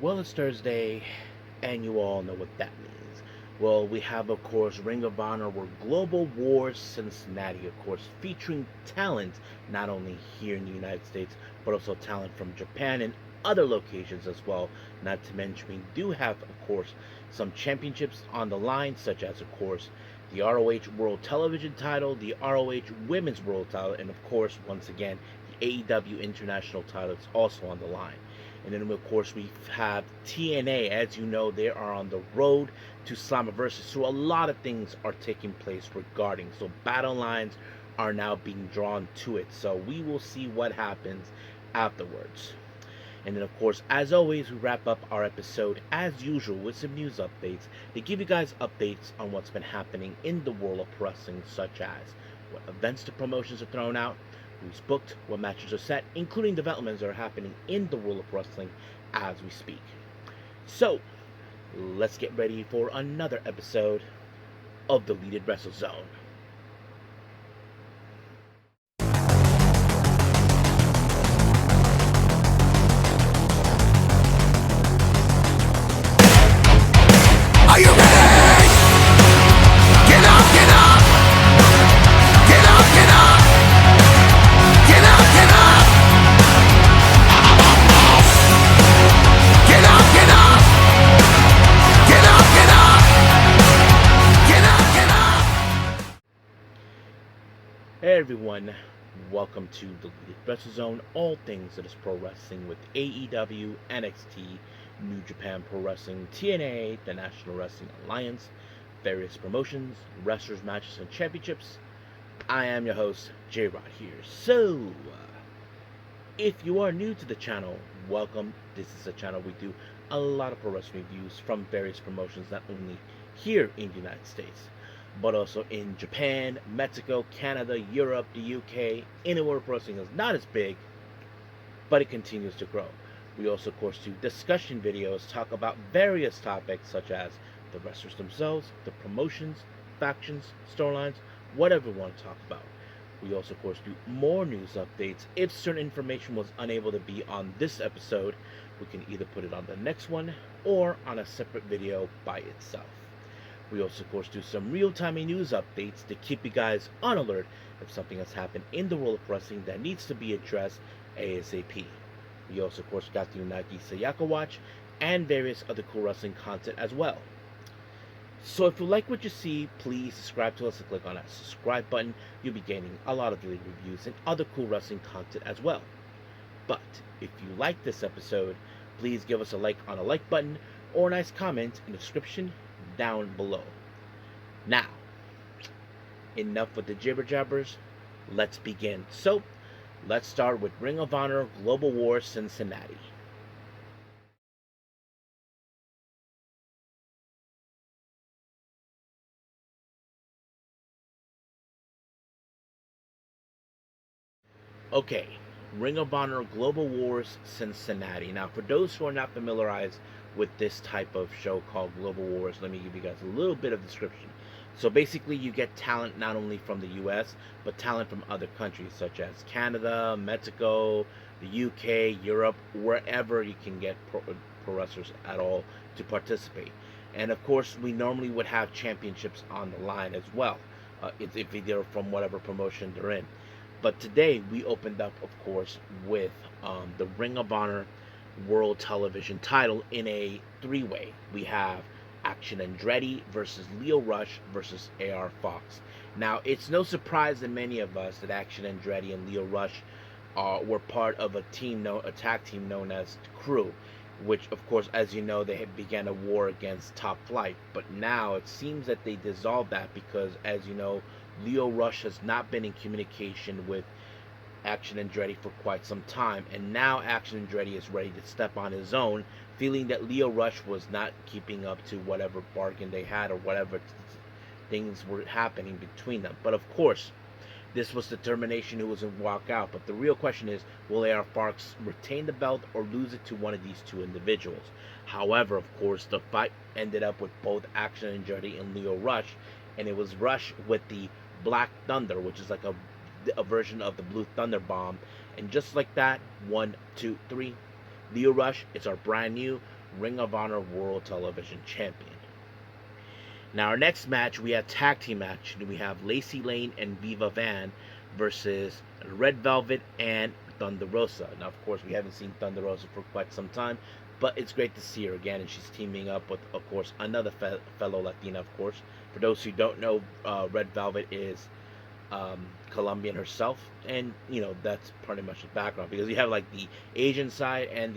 Well, it's Thursday, and you all know what that means. Well, we have, of course, Ring of Honor or Global Wars Cincinnati, of course, featuring talent not only here in the United States, but also talent from Japan and other locations as well. Not to mention, we do have, of course, some championships on the line, such as, of course, the ROH World Television title, the ROH Women's World title, and, of course, once again, the AEW International title is also on the line. And then, of course, we have TNA. As you know, they are on the road to Slammiversary. So a lot of things are taking place regarding. So battle lines are now being drawn to it. So we will see what happens afterwards. And then, of course, as always, we wrap up our episode as usual with some news updates to give you guys updates on what's been happening in the world of wrestling, such as what events the promotions are thrown out, who's booked, what matches are set, including developments that are happening in the world of wrestling as we speak. So, let's get ready for another episode of the Deleted Wrestle Zone. Are you ready? Get up, get up! Get up, get up! Get up, get up! Get up, get up! Get up, get up! Get up, get up! Hey everyone, welcome to the Deleted Wrestle Zone, all things that is pro wrestling with AEW, NXT, New Japan Pro Wrestling, TNA, the National Wrestling Alliance, various promotions, wrestlers, matches, and championships. I am your host, J-Rod here. So, if you are new to the channel, welcome. This is a channel we do a lot of pro wrestling reviews from various promotions, not only here in the United States, but also in Japan, Mexico, Canada, Europe, the UK, anywhere pro wrestling is not as big, but it continues to grow. We also, of course, do discussion videos, talk about various topics such as the wrestlers themselves, the promotions, factions, storylines, whatever we want to talk about. We also, of course, do more news updates. If certain information was unable to be on this episode, we can either put it on the next one or on a separate video by itself. We also, of course, do some real-time news updates to keep you guys on alert if something has happened in the world of wrestling that needs to be addressed ASAP. We also, of course, got the Unagi Sayaka Watch and various other cool wrestling content as well. So if you like what you see, please subscribe to us and click on that subscribe button. You'll be gaining a lot of daily reviews and other cool wrestling content as well. But if you like this episode, please give us a like on a like button or a nice comment in the description down below. Now, enough with the jibber jabbers. Let's begin. So, let's start with Ring of Honor Global Wars Cincinnati. Okay, Ring of Honor Global Wars Cincinnati. Now, for those who are not familiarized with this type of show called Global Wars, let me give you guys a little bit of description. So basically, you get talent not only from the US, but talent from other countries such as Canada, Mexico, the UK, Europe, wherever you can get pro wrestlers at all to participate. And of course, we normally would have championships on the line as well, if they're from whatever promotion they're in. But today, we opened up, of course, with the Ring of Honor World Television title in a three-way. We have Action Andretti versus Lio Rush versus AR Fox. Now, it's no surprise to many of us that Action Andretti and Lio Rush were part of a tag team known as Crew, which, of course, as you know, they had began a war against Top Flight. But now it seems that they dissolved that because, as you know, Lio Rush has not been in communication with Action Andretti for quite some time, and now Action Andretti is ready to step on his own, feeling that Lio Rush was not keeping up to whatever bargain they had or whatever things were happening between them. But of course, this was determination who was going to walk out. But the real question is, will AR Fox retain the belt or lose it to one of these two individuals? However, of course, the fight ended up with both Action Andretti and Lio Rush, and it was Rush with the Black Thunder, which is like a version of the Blue Thunder Bomb. And just like that, 1, 2, 3, Lio Rush is our brand new Ring of Honor World Television Champion. Now, our next match, we have tag team match. We have Lacey Lane and Viva Van versus Red Velvet and Thunder Rosa. Now, of course, we haven't seen Thunder Rosa for quite some time, but it's great to see her again, and she's teaming up with, of course, another fellow Latina, of course. For those who don't know, Red Velvet is Colombian herself, and that's pretty much the background, because you have like the Asian side and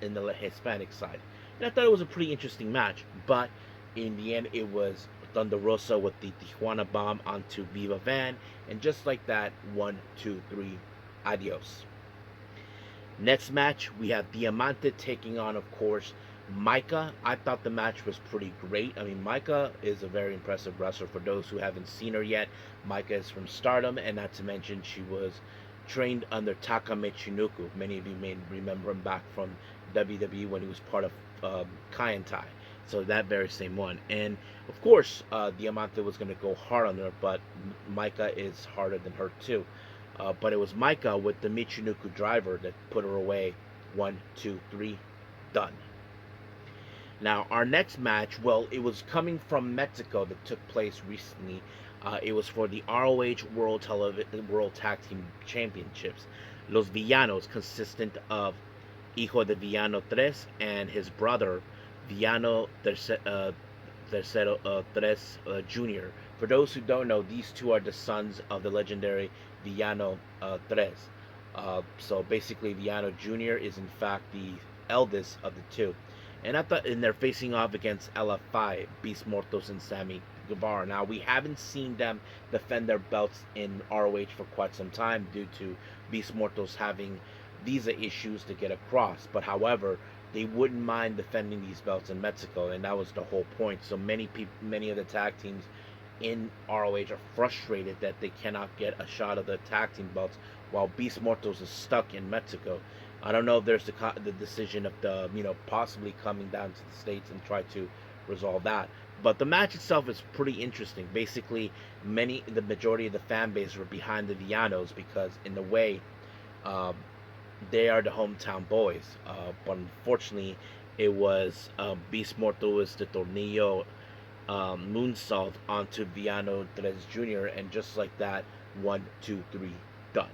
the Hispanic side. And I thought it was a pretty interesting match, but in the end, it was Thunder Rosa with the Tijuana Bomb onto Viva Van, and just like that, 1, 2, 3, adios. Next match, we have Diamante taking on, of course, Micah. I thought the match was pretty great. I mean, Micah is a very impressive wrestler. For those who haven't seen her yet, Micah is from Stardom, and not to mention she was trained under Taka Michinoku. Many of you may remember him back from WWE when he was part of Kaientai. So that very same one. And of course, Diamante was going to go hard on her, but Micah is harder than her too. But it was Micah with the Michinoku driver that put her away. 1, 2, 3, done. Now, our next match, well, it was coming from Mexico that took place recently. It was for the ROH World Tag Team Championships. Los Villanos, consistent of Hijo de Villano 3 and his brother, Villano Tercero 3 Jr. For those who don't know, these two are the sons of the legendary Villano 3. So basically, Villano Jr. is in fact the eldest of the two. And they're facing off against LFI, Beast Mortos and Sammy Guevara. Now, we haven't seen them defend their belts in ROH for quite some time due to Beast Mortos having visa issues to get across. But however, they wouldn't mind defending these belts in Mexico, and that was the whole point. So many of the tag teams in ROH are frustrated that they cannot get a shot of the tag team belts while Beast Mortos is stuck in Mexico. I don't know if there's the decision of the possibly coming down to the States and try to resolve that. But the match itself is pretty interesting. Basically, the majority of the fan base were behind the Villanos because in a way, they are the hometown boys. But unfortunately, it was Beast Mortos de Tornillo moonsault onto Villano 3 Jr. and just like that, 1, 2, 3, done.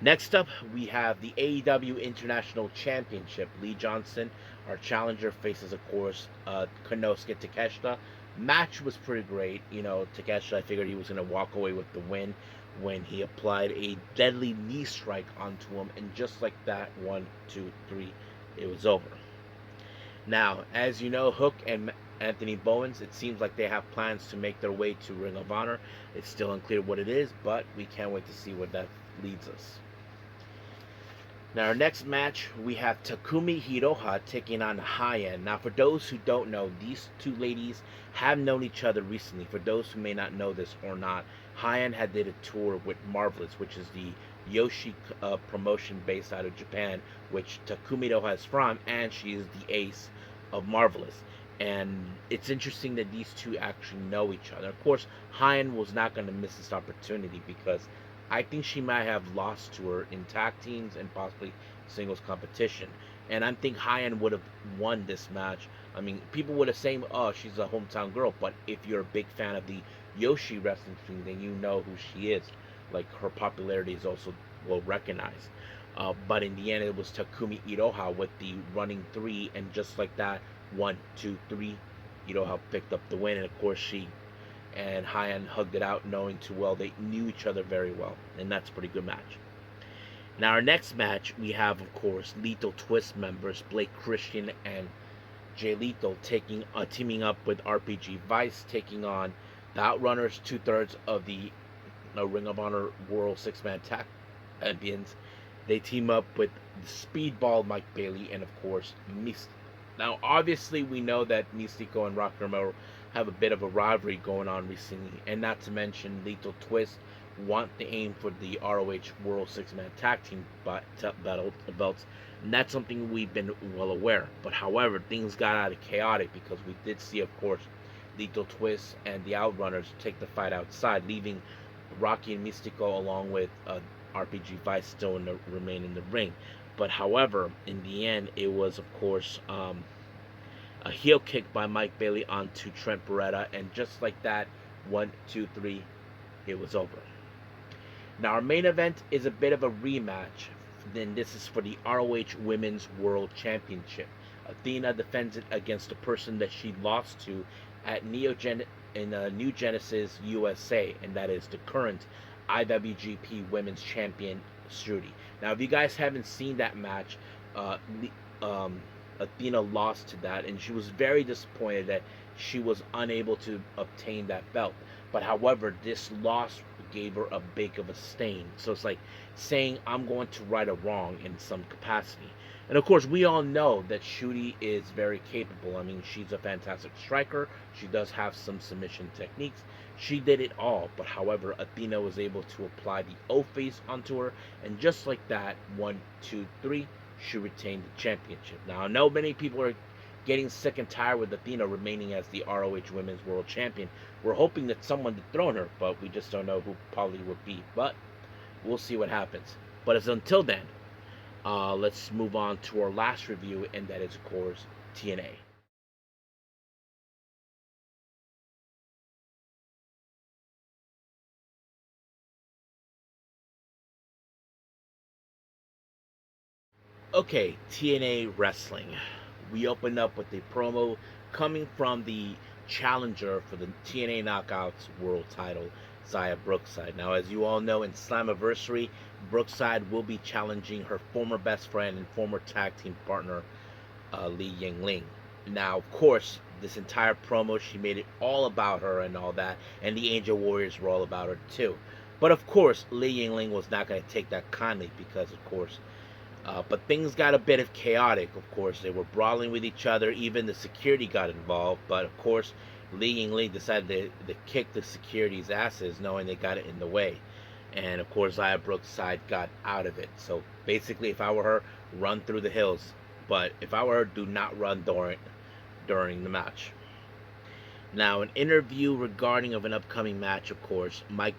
Next up, we have the AEW International Championship. Lee Johnson, our challenger, faces, of course, Konosuke Takeshita. Match was pretty great. Takeshita, I figured he was going to walk away with the win when he applied a deadly knee strike onto him. And just like that, 1, 2, 3, it was over. Now, as you know, Hook and Anthony Bowens, it seems like they have plans to make their way to Ring of Honor. It's still unclear what it is, but we can't wait to see where that leads us. Now, our next match, we have Takumi Hiroha taking on Hyen. Now, for those who don't know, these two ladies have known each other recently. For those who may not know this or not, Hyen had did a tour with Marvelous, which is the Joshi promotion based out of Japan, which Takumi Hiroha is from, and she is the ace of Marvelous. And it's interesting that these two actually know each other. Of course, Hyen was not going to miss this opportunity because I think she might have lost to her in tag teams and possibly singles competition. And I think Hyen would have won this match. I mean, people would have said, oh, she's a hometown girl. But if you're a big fan of the Joshi wrestling team, then you know who she is. Like, her popularity is also well recognized. But in the end, it was Takumi Hiroha with the running 3. And just like that, 1, 2, 3, Hiroha picked up the win. And of course, she and Hyen hugged it out, knowing too well they knew each other very well, and that's a pretty good match. Now, our next match, we have, of course, Lethal Twist members Blake Christian and Jay Lethal teaming up with RPG Vice, taking on the Outrunners, 2/3 of the Ring of Honor World 6-Man Tag Champions. They team up with the Speedball Mike Bailey and, of course, Mystico. Now, obviously, we know that Mystico and Rocky Romero have a bit of a rivalry going on recently, and not to mention Lethal Twist want the aim for the ROH World 6-Man Tag Team belts, and that's something we've been well aware. But however, things got out of chaotic because we did see, of course, Lethal Twist and the Outrunners take the fight outside, leaving Rocky and Mystico along with RPG Vice still remain in the ring. But however, in the end, it was of course a heel kick by Mike Bailey onto Trent Beretta, and just like that, 1, 2, 3, it was over. Now our main event is a bit of a rematch. Then this is for the ROH Women's World Championship. Athena defends it against a person that she lost to at New Genesis USA, and that is the current IWGP Women's Champion Shruti. Now, if you guys haven't seen that match, uh, Athena lost to that, and she was very disappointed that she was unable to obtain that belt. But however, this loss gave her a big of a stain. So it's like saying I'm going to right a wrong in some capacity. And of course, we all know that Shruti is very capable. I mean, she's a fantastic striker. She does have some submission techniques. She did it all. But however, Athena was able to apply the O-face onto her. And just like that, 1, 2, 3, she retained the championship. Now, I know many people are getting sick and tired with Athena remaining as the ROH Women's World Champion. We're hoping that someone dethrone her, but we just don't know who probably would be. But we'll see what happens. But as until then, let's move on to our last review, and that is, of course, TNA. Okay, TNA Wrestling. We opened up with a promo coming from the challenger for the TNA Knockouts World title, Xia Brookside. Now, as you all know, in Slammiversary, Brookside will be challenging her former best friend and former tag team partner, Li Yingling. Now, of course, this entire promo, she made it all about her and all that, and the Angel Warriors were all about her too. But of course, Li Yingling was not going to take that kindly because, of course, but things got a bit of chaotic, of course. They were brawling with each other. Even the security got involved. But, of course, Li Yingling decided to kick the security's asses, knowing they got it in the way. And, of course, Xia Brookside got out of it. So, basically, if I were her, run through the hills. But if I were her, do not run during the match. Now, an interview regarding of an upcoming match, of course, Mike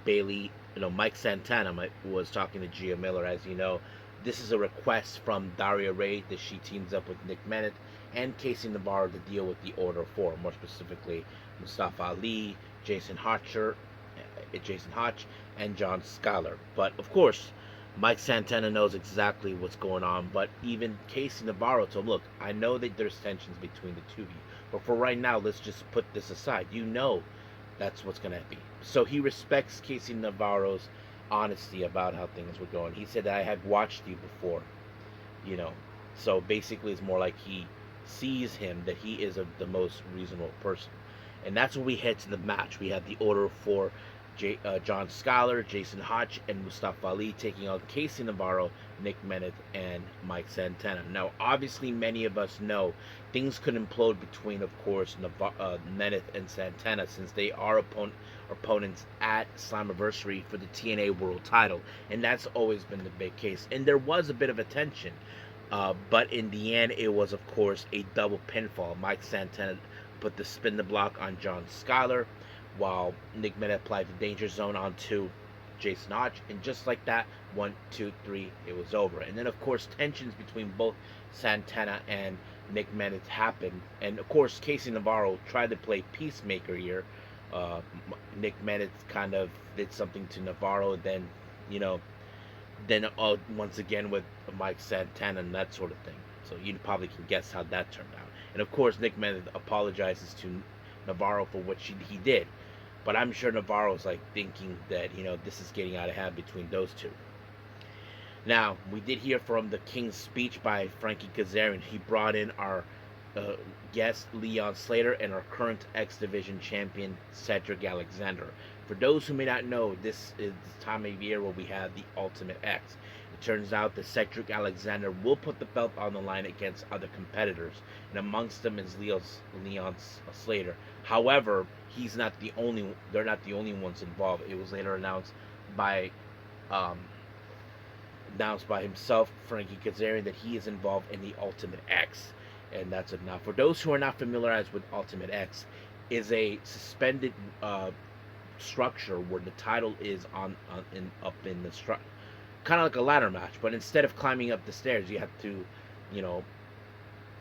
Santana was talking to Gia Miller, as you know. This is a request from Daria Ray that she teams up with Nick Bennett and Casey Navarro to deal with the Order 4, more specifically Mustafa Ali, Jason Hotch, and John Skyler. But of course, Mike Santana knows exactly what's going on, but even Casey Navarro told him, look, I know that there's tensions between the two of you, but for right now, let's just put this aside. You know that's what's going to be. So he respects Casey Navarro's honesty about how things were going. He said, I had watched you before, you know. So basically, it's more like he sees him that he is the most reasonable person. And that's when we head to the match. We have the Order for John Skyler, Jason Hotch, and Mustafa Ali taking on Casey Navarro, Nick Bennett, and Mike Santana. Now, obviously, many of us know things could implode between, of course, Bennett and Santana, since they are opponents at Slammiversary for the TNA World title, and that's always been the big case. And there was a bit of a tension, but in the end, it was, of course, a double pinfall. Mike Santana put the spin the block on John Skyler, while Nick Bennett applied the danger zone onto Jason Hodge, and just like that, 1, 2, 3, it was over. And then, of course, tensions between both Santana and Nick Bennett happened, and of course, Casey Navarro tried to play peacemaker here. Nick Bennett kind of did something to Navarro, then, once again with Mike Santana and that sort of thing. So you probably can guess how that turned out. And of course, Nick Bennett apologizes to Navarro for what he did. But I'm sure Navarro's like thinking that, this is getting out of hand between those two. Now, we did hear from the King's Speech by Frankie Kazarian. He brought in our guest, Leon Slater, and our current X Division champion, Cedric Alexander. For those who may not know, this is the time of year where we have the Ultimate X. It turns out that Cedric Alexander will put the belt on the line against other competitors, and amongst them is Leon Slater. However, they're not the only ones involved. It was later announced by himself, Frankie Kazarian, that he is involved in the Ultimate X. And that's it. Now, for those who are not familiarized with Ultimate X, is a suspended structure where the title is up in the kind of like a ladder match, but instead of climbing up the stairs, you have to, you know,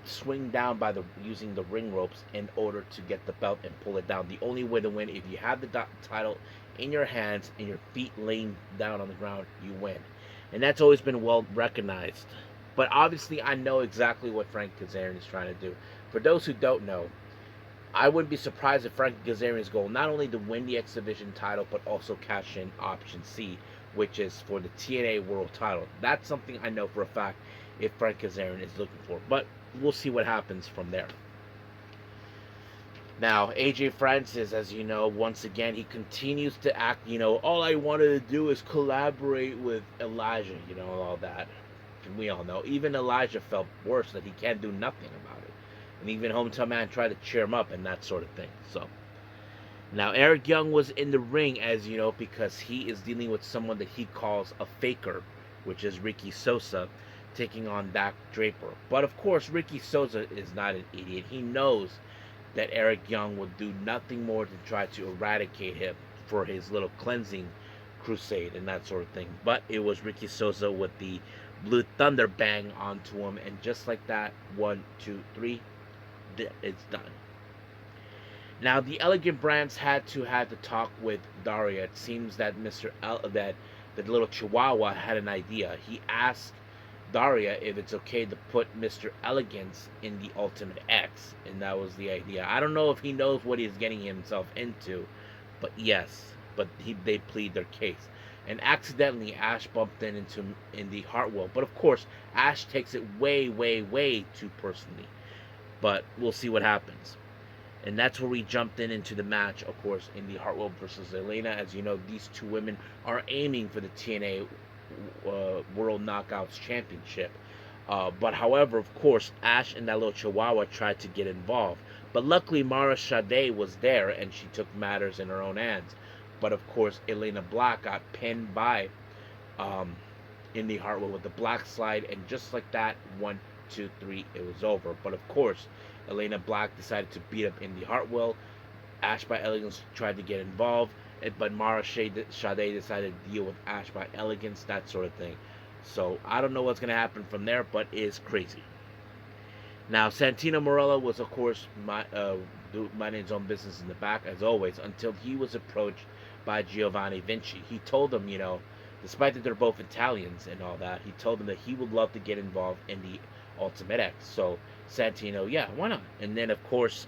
swing down by the using the ring ropes in order to get the belt and pull it down. The only way to win, if you have the title in your hands and your feet laying down on the ground, you win. And that's always been well recognized. But obviously, I know exactly what Frank Kazarian is trying to do. For those who don't know, I wouldn't be surprised if Frank Kazarian's goal not only to win the X Division title, but also cash in Option C, which is for the TNA World title. That's something I know for a fact if Frank Kazarian is looking for. But we'll see what happens from there. Now, AJ Francis, as you know, once again, he continues to act, all I wanted to do is collaborate with Elijah, all that. And we all know. Even Elijah felt worse that he can't do nothing about it. And even Hometown Man tried to cheer him up and that sort of thing. So, now Eric Young was in the ring, as you know, because he is dealing with someone that he calls a faker, which is Ricky Sosa, taking on Dak Draper. But of course, Ricky Sosa is not an idiot. He knows that Eric Young would do nothing more to try to eradicate him for his little cleansing crusade and that sort of thing. But it was Ricky Sosa with the Blue Thunder bang onto him, and just like that, 1, 2, 3, it's done. Now the Elegant Brands had to talk with Daria. It seems that that the little Chihuahua had an idea. He asked Daria if it's okay to put Mr. Elegance in the Ultimate X, and that was the idea. I don't know if he knows what he's getting himself into, but yes, they plead their case. And accidentally, Ash bumped in the Hartwell, but of course, Ash takes it way, way, way too personally. But we'll see what happens. And that's where we jumped into the match, of course, in the Hartwell versus Elena. As you know, these two women are aiming for the TNA World Knockouts Championship. But however, of course, Ash and that little Chihuahua tried to get involved. But luckily, Mara Sade was there, and she took matters in her own hands. But of course, Elena Black got pinned by Indy Hartwell with the black slide, and just like that, 1, 2, 3, it was over. But of course, Elena Black decided to beat up Indy Hartwell. Ash by Elegance tried to get involved, but Mara Sade decided to deal with Ash by Elegance, that sort of thing. So I don't know what's going to happen from there, but it's crazy. Now, Santino Marella was, of course, minding his own business in the back, as always, until he was approached by Giovanni Vinci. He told him, despite that they're both Italians and all that, he told him that he would love to get involved in the Ultimate X. So Santino, yeah, why not? And then, of course,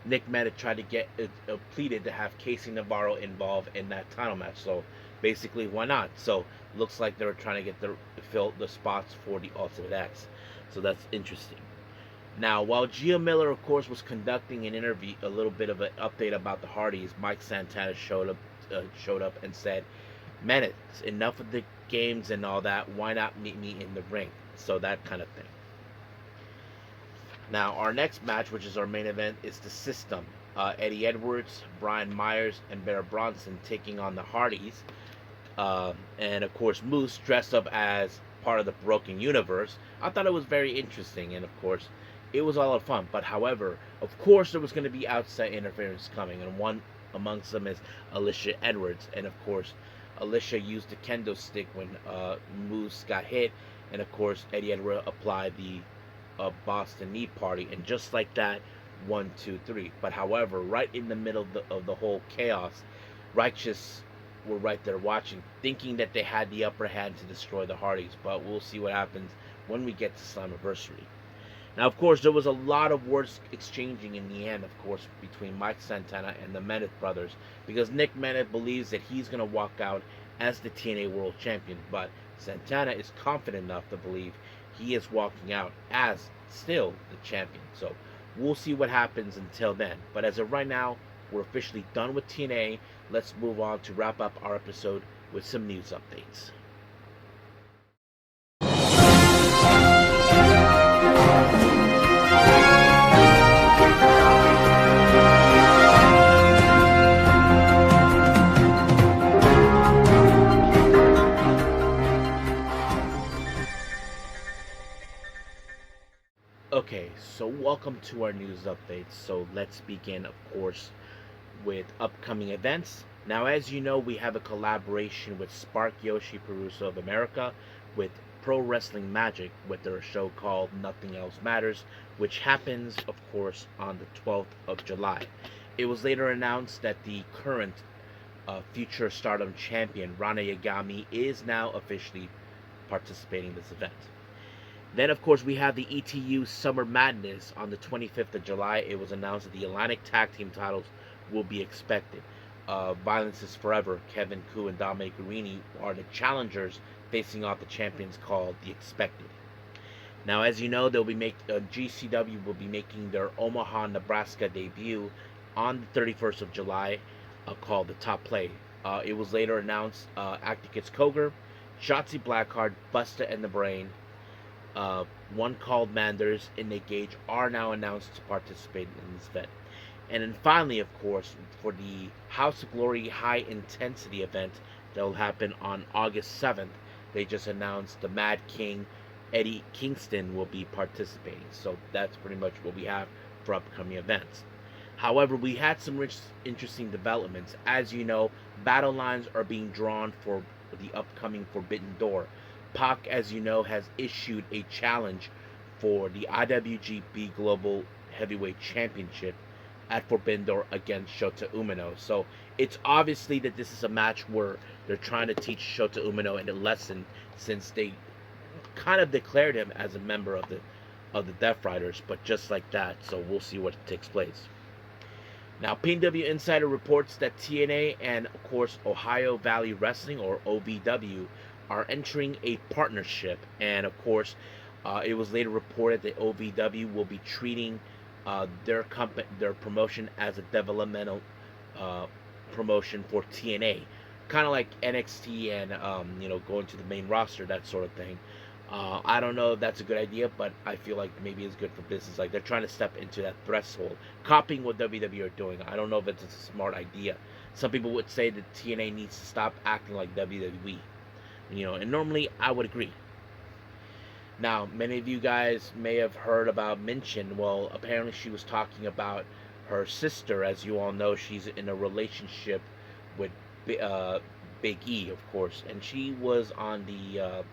Nick Meta tried to get pleaded to have Casey Navarro involved in that title match. So basically, why not? So looks like they were trying to fill the spots for the Ultimate X. So that's interesting. Now, while Gia Miller, of course, was conducting an interview, a little bit of an update about the Hardys, Mike Santana showed up and said, "Man, it's enough of the games and all that. Why not meet me in the ring?" So that kind of thing. Now, our next match, which is our main event, is the System. Eddie Edwards, Brian Myers, and Bear Bronson taking on the Hardys. And, of course, Moose dressed up as part of the Broken Universe. I thought it was very interesting, and, of course, it was a lot of fun. But, however, of course, there was going to be outside interference coming, and one amongst them is Alicia Edwards. And, of course, Alicia used the kendo stick when Moose got hit, and, of course, Eddie Edwards applied the Boston Knee Party, and just like that, 1, 2, 3. But however, right in the middle of the whole chaos, Righteous were right there watching, thinking that they had the upper hand to destroy the Hardys. But we'll see what happens when we get to Slammiversary. Now, of course, there was a lot of words exchanging in the end, of course, between Mike Santana and the Menace brothers, because Nick Menace believes that he's going to walk out as the TNA World Champion, but Santana is confident enough to believe he is walking out as still the champion. So we'll see what happens until then. But as of right now, we're officially done with TNA. Let's move on to wrap up our episode with some news updates. Okay, so welcome to our news updates. So let's begin, of course, with upcoming events. Now, as you know, we have a collaboration with Spark Yoshi Puroresu of America with Pro Wrestling Magic with their show called Nothing Else Matters, which happens, of course, on the 12th of July. It was later announced that the current future Stardom champion Rana Yagami is now officially participating in this event. Then, of course, we have the ETU Summer Madness on the 25th of July. It was announced that the Atlantic Tag Team titles will be expected. Violence is Forever, Kevin Koo and Dominic Guarini are the challengers facing off the champions called the Expected. Now, as you know, GCW will be making their Omaha, Nebraska debut on the 31st of July, called the Top Play. It was later announced Acticus Coger, Shotzi Blackheart, Busta and the Brain, one called Manders, and Nick Gage are now announced to participate in this event. And then finally, of course, for the House of Glory High Intensity event that will happen on August 7th, they just announced the Mad King Eddie Kingston will be participating. So that's pretty much what we have for upcoming events. However, we had some interesting developments. As you know, battle lines are being drawn for the upcoming Forbidden Door. Pac, as you know, has issued a challenge for the IWGP Global Heavyweight Championship at Forbidden Door against Shota Umino. So it's obviously that this is a match where they're trying to teach Shota Umino a lesson, since they kind of declared him as a member of the Death Riders, but just like that. So we'll see what takes place. Now, PW Insider reports that TNA and, of course, Ohio Valley Wrestling, or OVW, are entering a partnership. And, of course, it was later reported that OVW will be treating their promotion as a developmental promotion for TNA, kind of like NXT and going to the main roster, that sort of thing. I don't know if that's a good idea, but I feel like maybe it's good for business. Like, they're trying to step into that threshold, copying what WWE are doing. I don't know if it's a smart idea. Some people would say that TNA needs to stop acting like WWE, and normally I would agree. Now, many of you guys may have heard about Michin. Well, apparently she was talking about her sister. As you all know, she's in a relationship with Big E, of course, and she was on the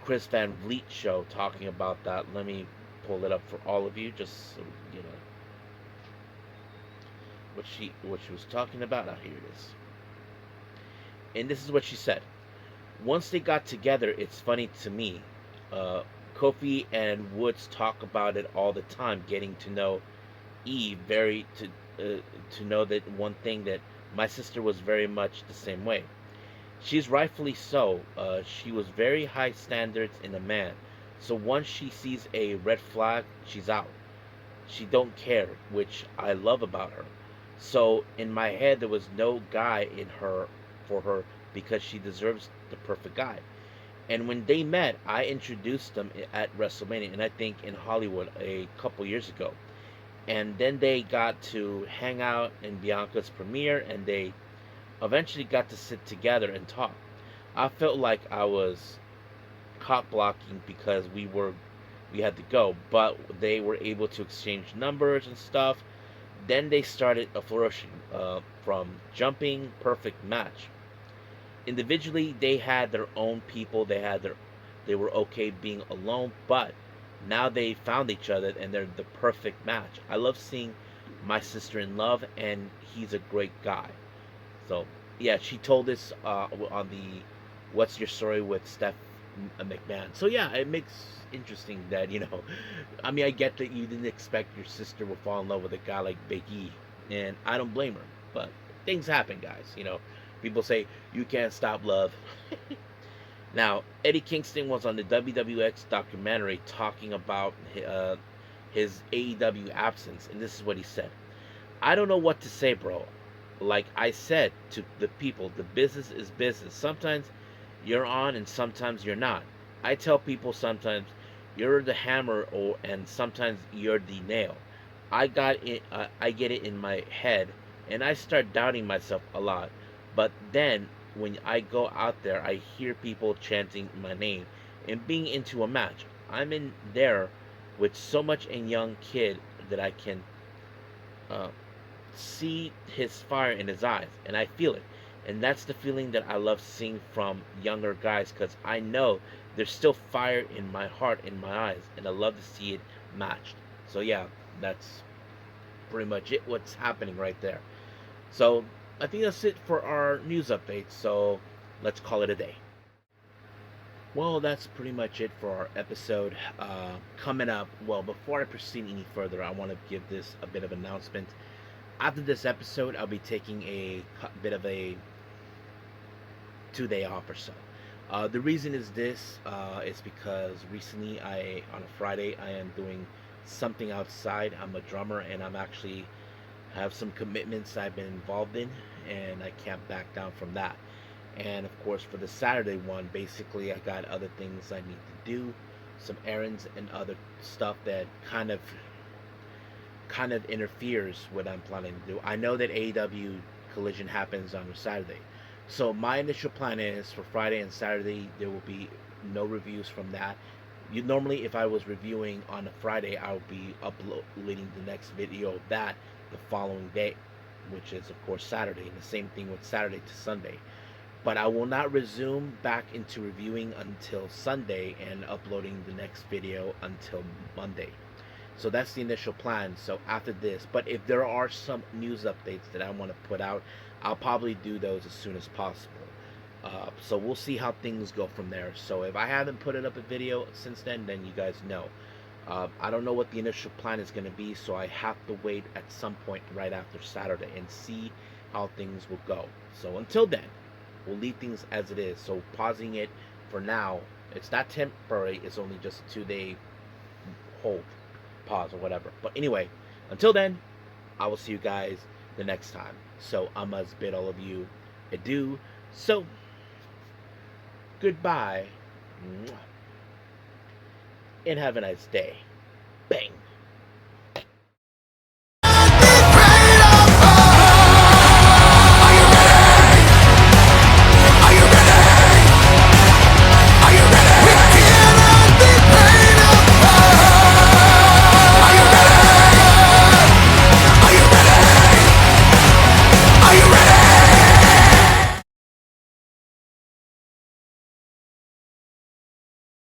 Chris Van Vliet show talking about that. Let me pull it up for all of you, just so you know what she was talking about. Now, here it is, and this is what she said. Once they got together, it's funny to me. Kofi and Woods talk about it all the time, getting to know Eve to know that one thing, that my sister was very much the same way. She's rightfully so. She was very high standards in a man. So once she sees a red flag, she's out. She don't care, which I love about her. So in my head, there was no guy in her for her, because she deserves the perfect guy. And when they met, I introduced them at WrestleMania, and I think in Hollywood a couple years ago. And then they got to hang out in Bianca's premiere, and they eventually got to sit together and talk. I felt like I was cock blocking because we had to go, but they were able to exchange numbers and stuff. Then they started a flourishing from jumping perfect match. Individually, they had their own people. They were okay being alone, but now they found each other and they're the perfect match. I love seeing my sister in love, and he's a great guy. So yeah, she told this on the "What's Your Story with Steph McMahon." So yeah, it makes interesting that I mean, I get that you didn't expect your sister would fall in love with a guy like Big E, and I don't blame her. But things happen, guys. People say you can't stop love. Now, Eddie Kingston was on the WWX documentary talking about his AEW absence, and this is what he said. I don't know what to say, bro. Like I said to the people, the business is business. Sometimes you're on and sometimes you're not. I tell people sometimes you're the hammer, and sometimes you're the nail. I get it in my head, and I start doubting myself a lot. But then when I go out there, I hear people chanting my name and being into a match. I'm in there with so much a young kid that I can uh, see his fire in his eyes, and I feel it. And that's the feeling that I love seeing from younger guys, because I know there's still fire in my heart, in my eyes, and I love to see it matched. So yeah, that's pretty much it. What's happening right there. So I think that's it for our news updates. So let's call it a day. Well, that's pretty much it for our episode. Coming up, well, before I proceed any further, I want to give this a bit of announcement. After this episode, I'll be taking a bit of a 2 day off or so. The reason is this is because recently, on a Friday, I am doing something outside. I'm a drummer, and I'm actually have some commitments I've been involved in, and I can't back down from that. And of course, for the Saturday one, basically, I got other things I need to do, some errands and other stuff that kind of interferes with what I'm planning to do. I know that AEW Collision happens on a Saturday, so my initial plan is for Friday and Saturday there will be no reviews from that. You normally, if I was reviewing on a Friday, I would be uploading the next video of that the following day, which is of course Saturday, and the same thing with Saturday to Sunday. But I will not resume back into reviewing until Sunday and uploading the next video until Monday. So that's the initial plan. So after this, but if there are some news updates that I want to put out, I'll probably do those as soon as possible. So we'll see how things go from there. So if I haven't put it up a video since then you guys know. I don't know what the initial plan is going to be, so I have to wait at some point right after Saturday and see how things will go. So until then, we'll leave things as it is. So pausing it for now, it's not temporary, it's only just a 2 day hold, pause, or whatever. But anyway, until then, I will see you guys the next time. So I must bid all of you adieu. So goodbye, and have a nice day. Bang.